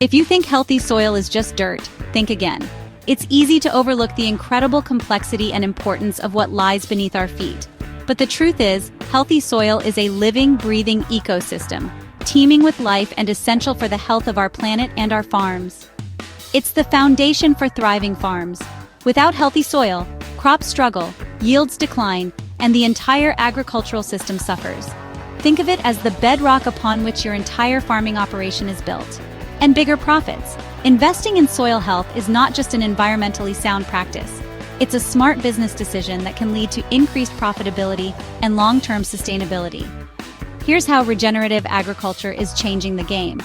If you think healthy soil is just dirt, think again. It's easy to overlook the incredible complexity and importance of what lies beneath our feet. But the truth is, healthy soil is a living, breathing ecosystem, teeming with life and essential for the health of our planet and our farms. It's the foundation for thriving farms. Without healthy soil, crops struggle, yields decline, and the entire agricultural system suffers. Think of it as the bedrock upon which your entire farming operation is built. And bigger profits. Investing in soil health is not just an environmentally sound practice. It's a smart business decision that can lead to increased profitability and long-term sustainability. Here's how regenerative agriculture is changing the game.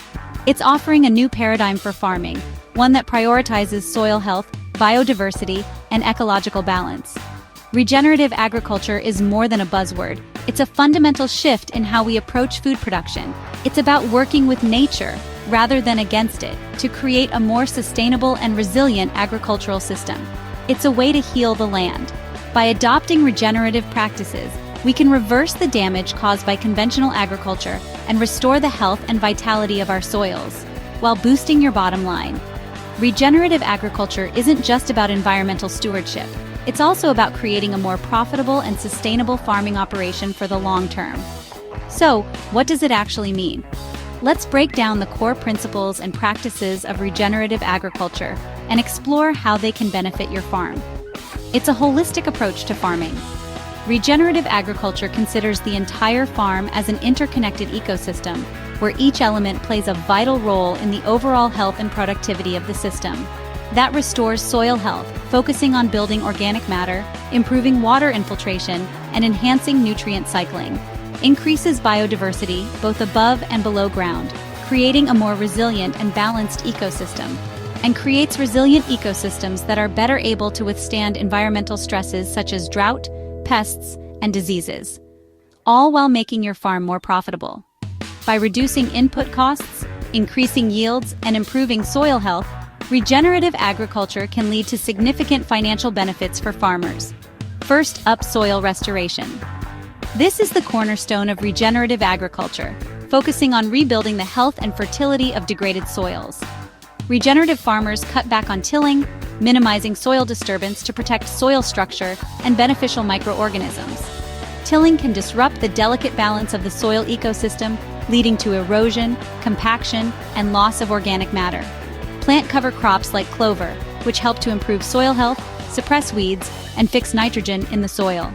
It's offering a new paradigm for farming, one that prioritizes soil health, biodiversity, and ecological balance. Regenerative agriculture is more than a buzzword. It's a fundamental shift in how we approach food production. It's about working with nature, rather than against it, to create a more sustainable and resilient agricultural system. It's a way to heal the land. By adopting regenerative practices, we can reverse the damage caused by conventional agriculture and restore the health and vitality of our soils, while boosting your bottom line. Regenerative agriculture isn't just about environmental stewardship. It's also about creating a more profitable and sustainable farming operation for the long term. So, what does it actually mean? Let's break down the core principles and practices of regenerative agriculture and explore how they can benefit your farm. It's a holistic approach to farming. Regenerative agriculture considers the entire farm as an interconnected ecosystem, where each element plays a vital role in the overall health and productivity of the system. That restores soil health, focusing on building organic matter, improving water infiltration, and enhancing nutrient cycling. Increases biodiversity, both above and below ground, creating a more resilient and balanced ecosystem, and creates resilient ecosystems that are better able to withstand environmental stresses such as drought, pests, and diseases, all while making your farm more profitable. By reducing input costs, increasing yields, and improving soil health, regenerative agriculture can lead to significant financial benefits for farmers. First up, soil restoration. This is the cornerstone of regenerative agriculture, focusing on rebuilding the health and fertility of degraded soils. Regenerative farmers cut back on tilling, minimizing soil disturbance to protect soil structure and beneficial microorganisms. Tilling can disrupt the delicate balance of the soil ecosystem, leading to erosion, compaction, and loss of organic matter. Plant cover crops like clover, which help to improve soil health, suppress weeds, and fix nitrogen in the soil.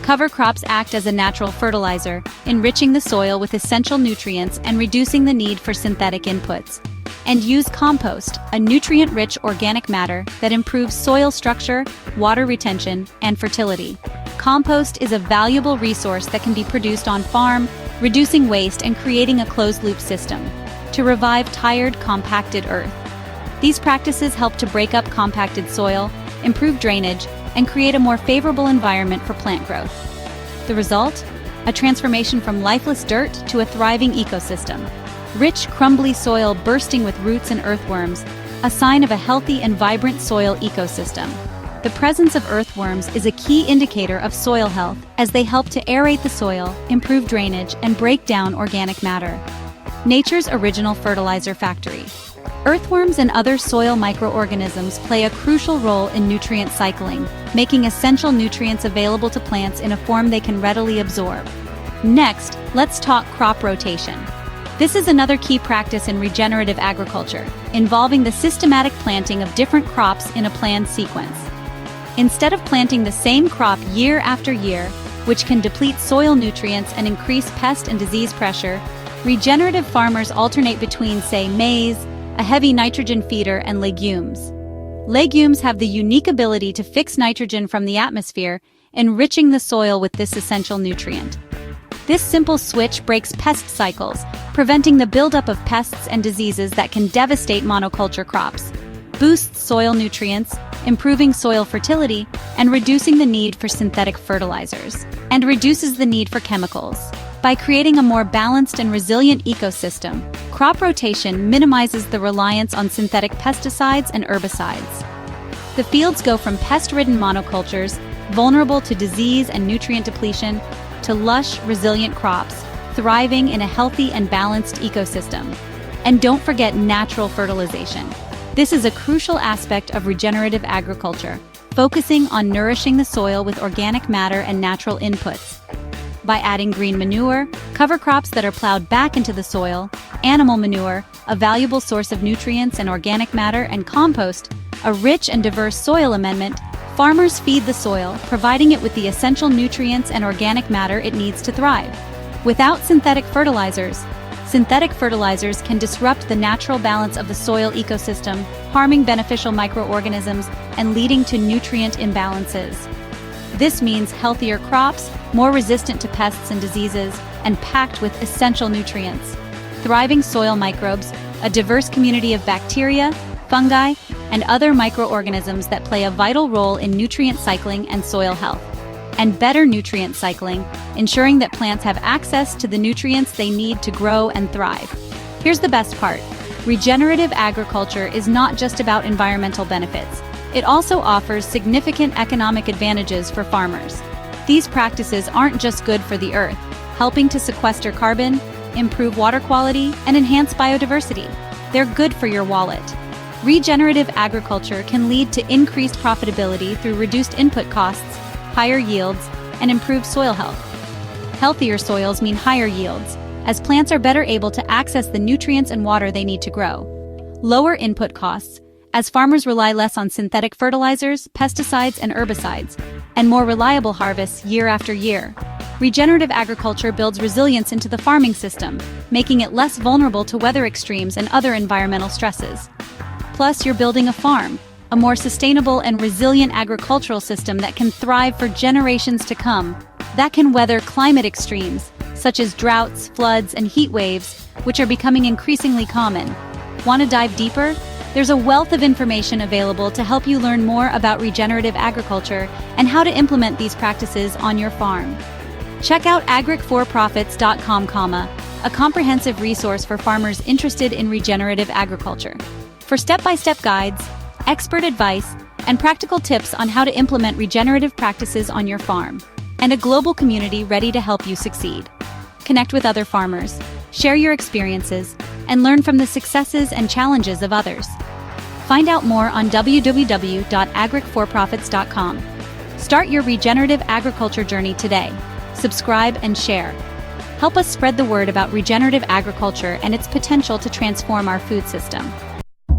Cover crops act as a natural fertilizer, enriching the soil with essential nutrients and reducing the need for synthetic inputs. And use compost, a nutrient-rich organic matter that improves soil structure, water retention, and fertility. Compost is a valuable resource that can be produced on farm, reducing waste and creating a closed-loop system to revive tired, compacted earth. These practices help to break up compacted soil, improve drainage, and create a more favorable environment for plant growth. The result? A transformation from lifeless dirt to a thriving ecosystem. Rich, crumbly soil bursting with roots and earthworms, a sign of a healthy and vibrant soil ecosystem. The presence of earthworms is a key indicator of soil health, as they help to aerate the soil, improve drainage, and break down organic matter. Nature's original fertilizer factory. Earthworms and other soil microorganisms play a crucial role in nutrient cycling, making essential nutrients available to plants in a form they can readily absorb. Next, let's talk crop rotation. This is another key practice in regenerative agriculture, involving the systematic planting of different crops in a planned sequence. Instead of planting the same crop year after year, which can deplete soil nutrients and increase pest and disease pressure, regenerative farmers alternate between, say, maize, a heavy nitrogen feeder, and legumes. Legumes have the unique ability to fix nitrogen from the atmosphere, enriching the soil with this essential nutrient. This simple switch breaks pest cycles, preventing the buildup of pests and diseases that can devastate monoculture crops, boosts soil nutrients, improving soil fertility, and reducing the need for synthetic fertilizers, and reduces the need for chemicals. By creating a more balanced and resilient ecosystem, crop rotation minimizes the reliance on synthetic pesticides and herbicides. The fields go from pest-ridden monocultures, vulnerable to disease and nutrient depletion, to lush, resilient crops, thriving in a healthy and balanced ecosystem. And don't forget natural fertilization. This is a crucial aspect of regenerative agriculture, focusing on nourishing the soil with organic matter and natural inputs. By adding green manure, cover crops that are plowed back into the soil, animal manure, a valuable source of nutrients and organic matter, and compost, a rich and diverse soil amendment, farmers feed the soil, providing it with the essential nutrients and organic matter it needs to thrive. Without synthetic fertilizers can disrupt the natural balance of the soil ecosystem, harming beneficial microorganisms and leading to nutrient imbalances. This means healthier crops, more resistant to pests and diseases, and packed with essential nutrients. Thriving soil microbes, a diverse community of bacteria, fungi, and other microorganisms that play a vital role in nutrient cycling and soil health. And better nutrient cycling, ensuring that plants have access to the nutrients they need to grow and thrive. Here's the best part. Regenerative agriculture is not just about environmental benefits. It also offers significant economic advantages for farmers. These practices aren't just good for the earth, helping to sequester carbon, improve water quality, and enhance biodiversity. They're good for your wallet. Regenerative agriculture can lead to increased profitability through reduced input costs, higher yields, and improved soil health. Healthier soils mean higher yields, as plants are better able to access the nutrients and water they need to grow. Lower input costs, as farmers rely less on synthetic fertilizers, pesticides, and herbicides, and more reliable harvests year after year. Regenerative agriculture builds resilience into the farming system, making it less vulnerable to weather extremes and other environmental stresses. Plus, you're building a farm, a more sustainable and resilient agricultural system that can thrive for generations to come, that can weather climate extremes, such as droughts, floods, and heat waves, which are becoming increasingly common. Want to dive deeper? There's a wealth of information available to help you learn more about regenerative agriculture and how to implement these practices on your farm. Check out agric4profits.com, a comprehensive resource for farmers interested in regenerative agriculture. For step-by-step guides, expert advice, and practical tips on how to implement regenerative practices on your farm, and a global community ready to help you succeed. Connect with other farmers, share your experiences, and learn from the successes and challenges of others. Find out more on www.agric4profits.com. Start your regenerative agriculture journey today. Subscribe and share. Help us spread the word about regenerative agriculture and its potential to transform our food system.